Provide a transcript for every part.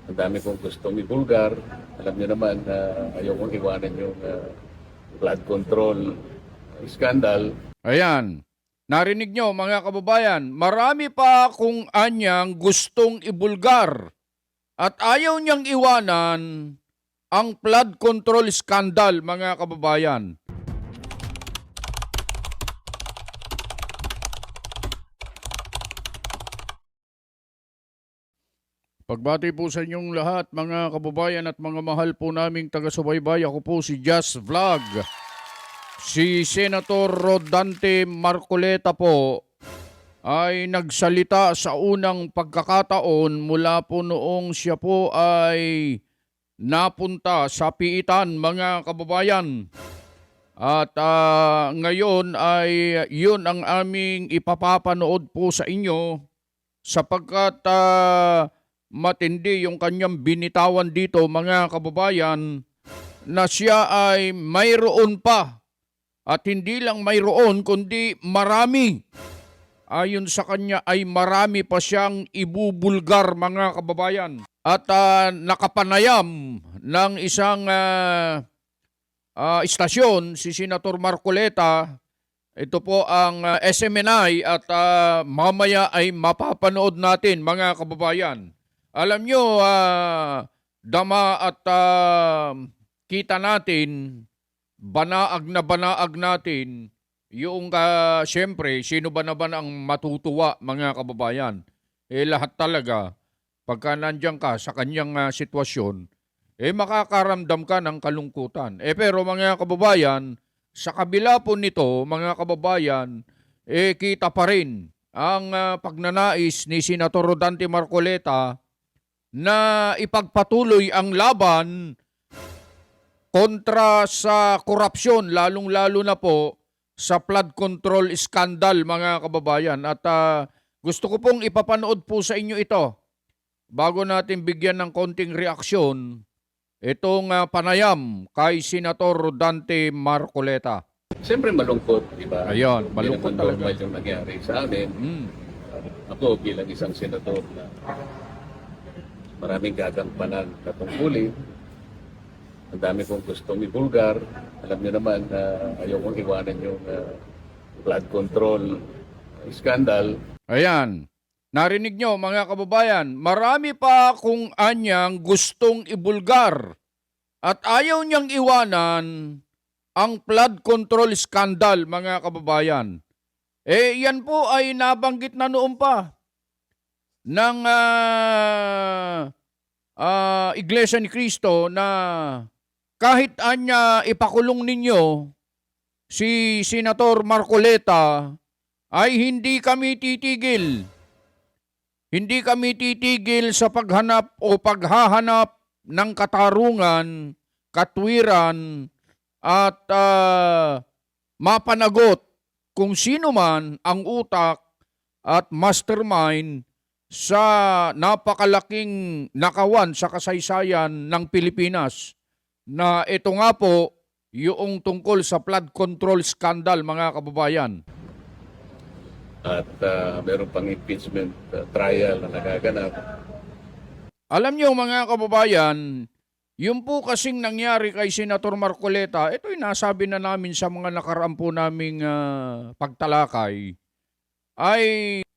Ang dami kong gustong ibulgar. Alam niyo naman na ayaw kong iwanan yung flood control scandal. Ayan. Narinig nyo mga kababayan, marami pa kung anyang gustong ibulgar at ayaw niyang iwanan ang flood control scandal mga kababayan. Pagbati po sa inyong lahat mga kababayan at mga mahal po naming taga-subaybay. Ako po si Just Vlog. Si Senator Rodante Marcoleta po ay nagsalita sa unang pagkakataon mula po noong siya po ay napunta sa piitan mga kababayan. At ngayon ay yun ang aming ipapapanood po sa inyo sapagkat matindi yung kanyang binitawan dito mga kababayan na siya ay mayroon pa at hindi lang mayroon kundi marami. Ayon sa kanya ay marami pa siyang ibubulgar mga kababayan. At nakapanayam ng isang istasyon si Senator Marcoleta. Ito po ang SMNI at mamaya ay mapapanood natin mga kababayan. Alam nyo, dama at kita natin, banaag natin, yung siyempre, sino ba naman ang matutuwa mga kababayan? Lahat talaga, pagka nandiyan ka sa kanyang sitwasyon, makakaramdam ka ng kalungkutan. Pero mga kababayan, sa kabila po nito, mga kababayan, kita pa rin ang pagnanais ni Senator Rodante Marcoleta na ipagpatuloy ang laban kontra sa korupsyon, lalong-lalo na po sa flood control scandal mga kababayan. At gusto ko pong ipapanood po sa inyo ito bago natin bigyan ng konting reaksyon itong panayam kay Senator Rodante Marcoleta. Siyempre malungkot, di ba? Ayun, malungkot Hindi naman talaga. normal yung nangyari sa amin. Ako bilang isang senador na maraming gagampanan na tungkulin. Ang dami kong gustong ibulgar. Alam niyo naman na ayaw kong iwanan yung flood control scandal. Ayan. Narinig nyo mga kababayan, marami pa kung anyang gustong ibulgar at ayaw niyang iwanan ang flood control scandal mga kababayan. Yan po ay nabanggit na noon pa ng Iglesia ni Cristo na kahit anya ipakulong ninyo si Senator Marcoleta ay hindi kami titigil. Hindi kami titigil sa paghanap o paghahanap ng katarungan, katwiran at mapanagot kung sino man ang utak at mastermind sa napakalaking nakawan sa kasaysayan ng Pilipinas na ito nga po yung tungkol sa flood control scandal mga kababayan. At meron pang impeachment trial na nagaganap. Alam niyo mga kababayan, yung po kasing nangyari kay Senator Marcoleta, ito'y nasabi na namin sa mga nakaraan po naming pagtalakay, ay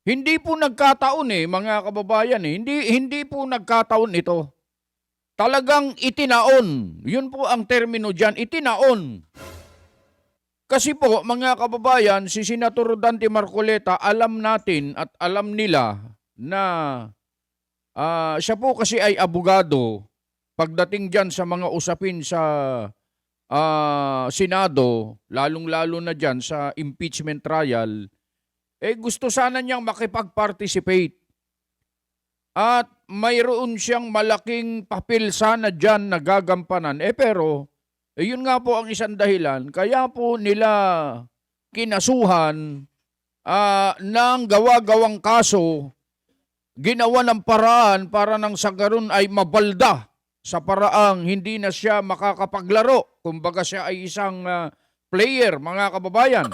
hindi po nagkataon mga kababayan. Hindi po nagkataon ito. Talagang itinaon. Yun po ang termino dyan, itinaon. Kasi po mga kababayan, si Senator Rodante Marcoleta, alam natin at alam nila na siya po kasi ay abogado. Pagdating dyan sa mga usapin sa Senado, lalong-lalo na dyan sa impeachment trial, gusto sana niyang makipag-participate. At mayroon siyang malaking papel sana dyan na gagampanan. Pero, yun nga po ang isang dahilan. Kaya po nila kinasuhan ng gawa-gawang kaso, ginawa ng paraan para nang sa garon ay mabalda sa paraang hindi na siya makakapaglaro. Kumbaga siya ay isang player, mga kababayan.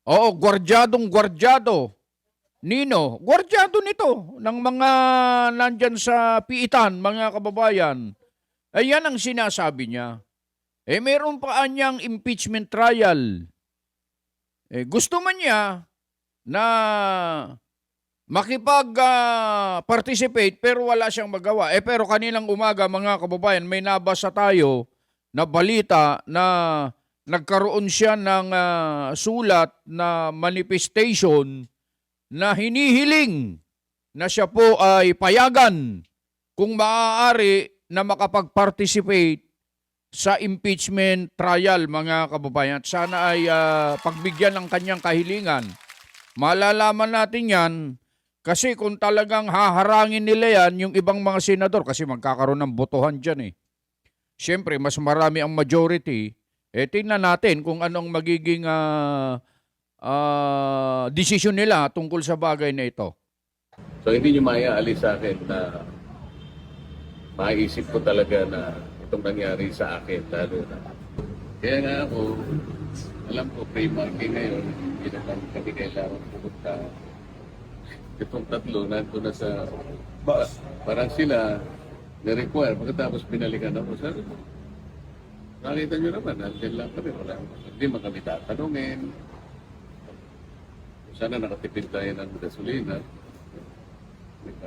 Oo, gwardyadong gwardyado Nino, gwardyado nito ng mga nandyan sa piitan, mga kababayan. Ayan ang sinasabi niya. Meron pa anyang impeachment trial. Gusto man niya na makipag-participate pero wala siyang magawa. Pero kaninang umaga, mga kababayan, may nabasa tayo na balita na nagkaroon siya ng sulat na manifestation na hinihiling na siya po ay payagan kung maaari na makapag-participate sa impeachment trial, mga kababayan. At sana ay pagbigyan ng kanyang kahilingan. Malalaman natin yan kasi kung talagang haharangin nila yan, yung ibang mga senador, kasi magkakaroon ng botohan dyan eh. Siyempre, mas marami ang majority. Tingnan natin kung anong magiging desisyon nila tungkol sa bagay na ito. So hindi nyo maiaalis sa akin na maisip ko talaga na itong nangyari sa akin lalo na. Kaya nga ako, alam ko pre-marking ngayon, hindi naman kami kailangan pumunta. Itong tatlo nandun na sa bus. Parang sila na-require. Pagkatapos binalikan ako, sabi ko, nakita nyo naman, nandiyan lang kami. Hindi man kami tatanungin. Sana nakatipid tayo ng gasolina. Diba?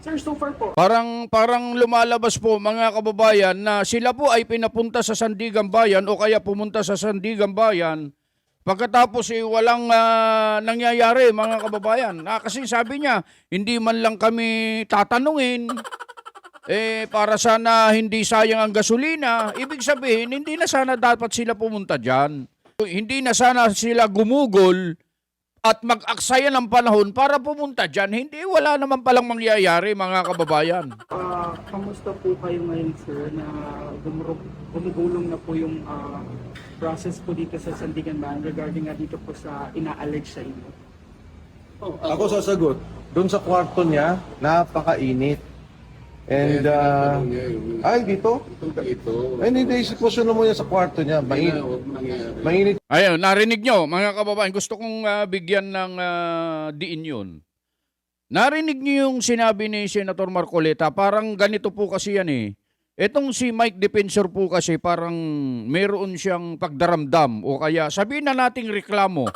Sir, so far po, Parang lumalabas po, mga kababayan, na sila po ay pinapunta sa Sandigan Bayan o kaya pumunta sa Sandigan Bayan pagkatapos walang nangyayari, mga kababayan. Kasi sabi niya, hindi man lang kami tatanungin para sana hindi sayang ang gasolina. Ibig sabihin, hindi na sana dapat sila pumunta dyan. Hindi na sana sila gumugol at mag-aksaya ng panahon para pumunta dyan. Hindi, wala naman palang mangyayari, mga kababayan. kamusta po kayo ngayon, sir, na gumugulong na po yung process po dito sa Sandigan Bayan regarding nga dito po sa ina-allege sa inyo? Ako sasagot. Doon sa kwarto niya, napakainit. And, ay, dito? Ito. Ay, hindi, sitwasyon mo yan sa kwarto niya. Mainit. Mainit. Ayun, narinig nyo, mga kababayan. Gusto kong bigyan ng diin yun. Narinig nyo yung sinabi ni Senator Marcoleta. Parang ganito po kasi yan eh. Etong si Mike Defensor po kasi parang meron siyang pagdaramdam o kaya sabihin na nating reklamo.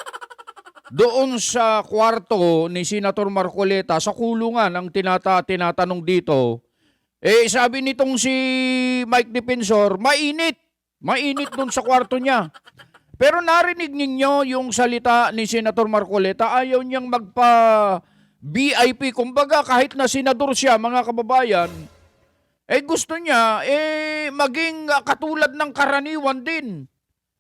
Doon sa kwarto ni Senator Marcoleta sa kulungan ang tinatanong dito. Sabi nitong si Mike Defensor, mainit. Mainit doon sa kwarto niya. Pero narinig ninyo yung salita ni Senator Marcoleta, ayaw niyang magpa-VIP. Kumbaga kahit na senador siya, mga kababayan, gusto niya maging katulad ng karaniwan din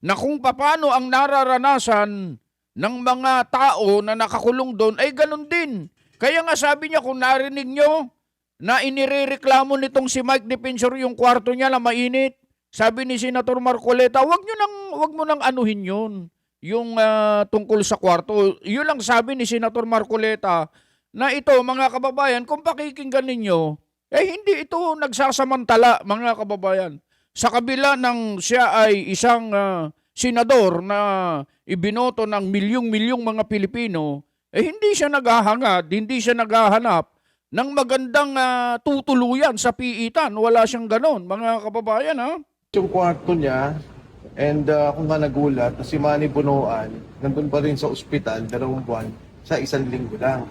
na kung paano ang nararanasan ng mga tao na nakakulong doon ay ganun din. Kaya nga sabi niya kung narinig nyo na inirereklamo nitong si Mike Defensor yung kwarto niya na mainit, sabi ni Senator Marcoleta, wag mo nang anuhin yun, yung tungkol sa kwarto. Yun lang sabi ni Senator Marcoleta na ito, mga kababayan, kung pakikinggan ninyo, hindi ito nagsasamantala, mga kababayan. Sa kabila ng siya ay isang senador na ibinoto ng milyong-milyong mga Pilipino, hindi siya naghahangad, hindi siya naghahanap ng magandang tutuluyan sa piitan. Wala siyang ganon, mga kababayan, ha? Yung kwarto niya, and kung nga nagulat, si Manny Bunuan, nandun pa rin sa ospital, 2 buwan, sa 1 linggo lang.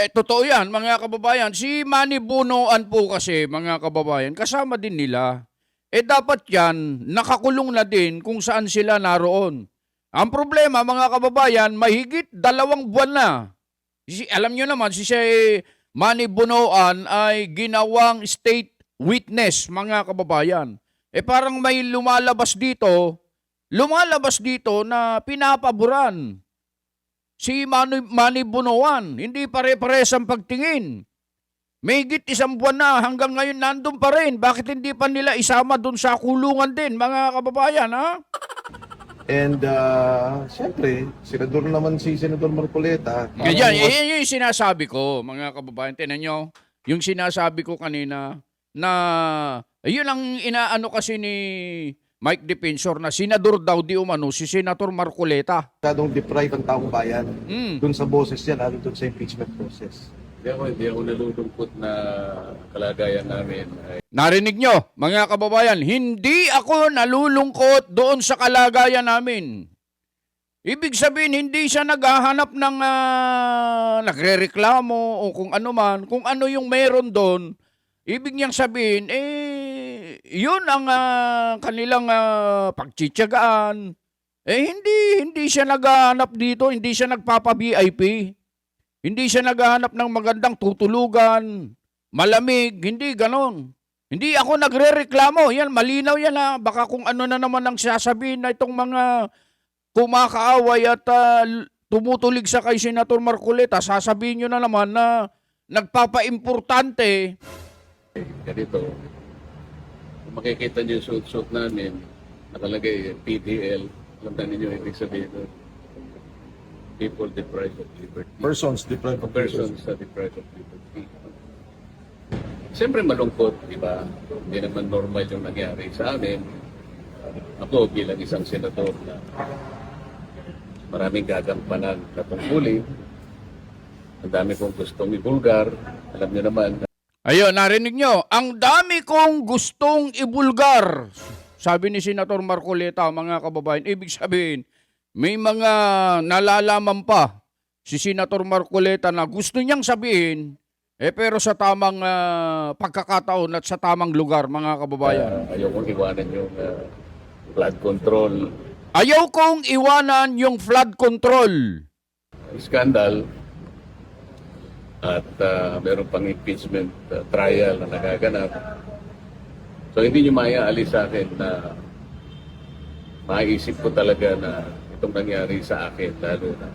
Totoo yan, mga kababayan. Si Manny Bunuan po kasi, mga kababayan, kasama din nila. Dapat yan, nakakulong na din kung saan sila naroon. Ang problema, mga kababayan, mahigit 2 buwan na. Alam nyo naman, si Manny Bunuan ay ginawang state witness, mga kababayan. Parang may lumalabas dito na pinapaboran si Manny Bunuan. Hindi pare-pares ang pagtingin. May higit 1 buwan na hanggang ngayon nandun pa rin. Bakit hindi pa nila isama dun sa kulungan din, mga kababayan, ha? And, siyempre, senador naman si Senador Marcoleta. Ganyan, yan yung sinasabi ko, mga kababayan. Tinan nyo, yung sinasabi ko kanina na yun ang inaano kasi Mike Defensor na senador daw di umano si Senator Marcoleta. Masyadong deprive ang taong bayan dun sa boses niya, lalo dun sa impeachment process. Hindi ako nalulungkot na kalagayan namin. Narinig nyo, mga kababayan, hindi ako nalulungkot doon sa kalagayan namin. Ibig sabihin, hindi siya naghahanap ng nagrereklamo o kung ano man. Kung ano yung meron doon, ibig niyang sabihin, yun ang kanilang pagtsitsagaan. Hindi siya naghahanap dito, hindi siya nagpapa-VIP. Hindi siya naghahanap ng magandang tutulugan, malamig, hindi ganon. Hindi ako nagrereklamo, yan, malinaw yan ha. Baka kung ano na naman ang sasabihin na itong mga kumakaaway at tumutulig sa kay Senator Marcoleta, sasabihin nyo na naman na nagpapa-importante. Ganito, kung makikita niyo yung suit-suit namin, nakalagay PDL, alam na ninyo ibig sabihin doon. People deprived of liberty. Persons deprived of Persons deprived of liberty. Siyempre malungkot, di ba? Hindi naman normal yung nangyari sa amin. Ako bilang isang senador na maraming gagampanan na tungkulin. Ang dami kong gustong ibulgar. Alam niyo naman, Ayun, narinig nyo, ang dami kong gustong ibulgar. Sabi ni Senator Marcoleta, mga kababayan, ibig sabihin, may mga nalalaman pa si Senator Marcoleta na gusto niyang sabihin, pero sa tamang pagkakataon at sa tamang lugar, mga kababayan. ayaw kong iwanan yung flood control Ayaw kong iwanan yung flood control. scandal at meron pang impeachment trial na nagaganap. So hindi nyo maaalis sa akin na maisip ko talaga na itong nangyari sa akin lalo na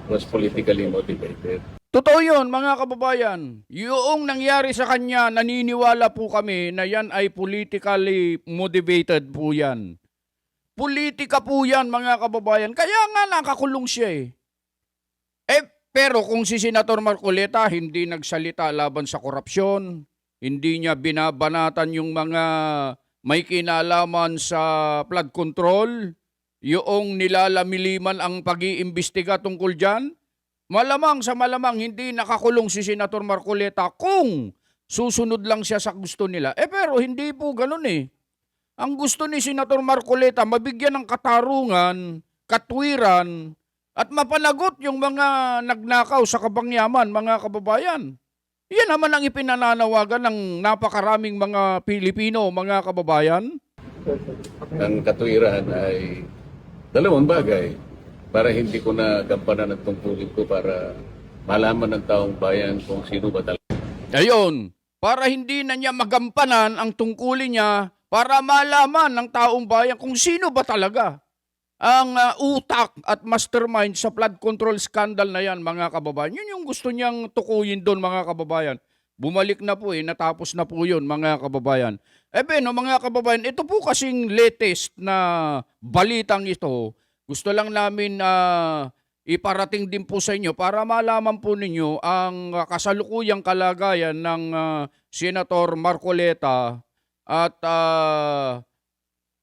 was politically motivated. Totoo yun, mga kababayan. Yung nangyari sa kanya, naniniwala po kami na yan ay politically motivated po yan. Politika po yan, mga kababayan. Kaya nga nakakulong siya eh. Pero kung si Senator Marcoleta hindi nagsalita laban sa korupsyon, hindi niya binabanatan yung mga may kinalaman sa flood control, yung nilalamiliman ang pag-iimbestiga tungkol dyan, malamang sa malamang hindi nakakulong si Senator Marcoleta kung susunod lang siya sa gusto nila. Pero hindi po ganun eh. Ang gusto ni Senator Marcoleta, mabigyan ng katarungan, katwiran, at mapanagot yung mga nagnakaw sa kabangyaman, mga kababayan. Yan naman ang ipinananawagan ng napakaraming mga Pilipino, mga kababayan. Ang katwiran ay dalawang bagay para hindi ko na gampanan ang tungkulin ko para malaman ng taong bayan kung sino ba talaga. Ayun, para hindi na niya magampanan ang tungkulin niya, para malaman ng taong bayan kung sino ba talaga ang utak at mastermind sa flood control scandal na yan, mga kababayan. Yun yung gusto niyang tukuyin doon, mga kababayan. Bumalik na po natapos na po yun, mga kababayan. Mga kababayan, ito po kasing latest na balitang ito. Gusto lang namin iparating din po sa inyo para malaman po ninyo ang kasalukuyang kalagayan ng Senator Marcoleta at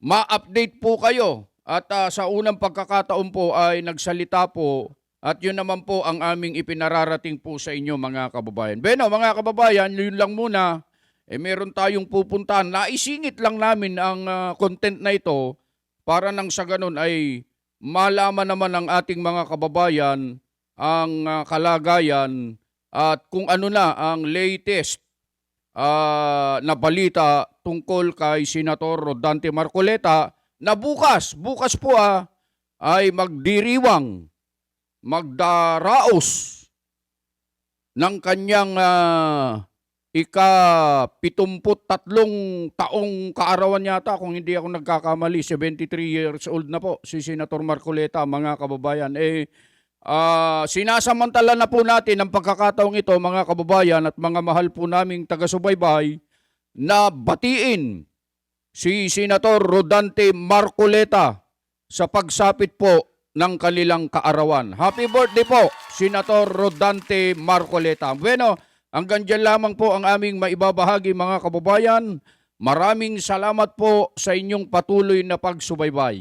ma-update po kayo. At sa unang pagkakataon po ay nagsalita po at yun naman po ang aming ipinararating po sa inyo, mga kababayan. Mga kababayan, yun lang muna. Meron tayong pupuntahan. Naisingit lang namin ang content na ito para nang sa ganun ay malaman naman ng ating mga kababayan ang kalagayan at kung ano na ang latest na balita tungkol kay Senator Rodante Marcoleta na bukas po ay magdiriwang, magdaraos ng kanyang ika-73 taong kaarawan yata, kung hindi ako nagkakamali, 73 years old na po si Senator Marcoleta, mga kababayan. Sinasamantala na po natin ang pagkakataong ito, mga kababayan at mga mahal po naming taga-subaybay, na batiin si Senator Rodante Marcoleta sa pagsapit po ng kanilang kaarawan. Happy birthday po, Senator Rodante Marcoleta. Hanggang dyan lamang po ang aming maibabahagi, mga kababayan. Maraming salamat po sa inyong patuloy na pagsubaybay.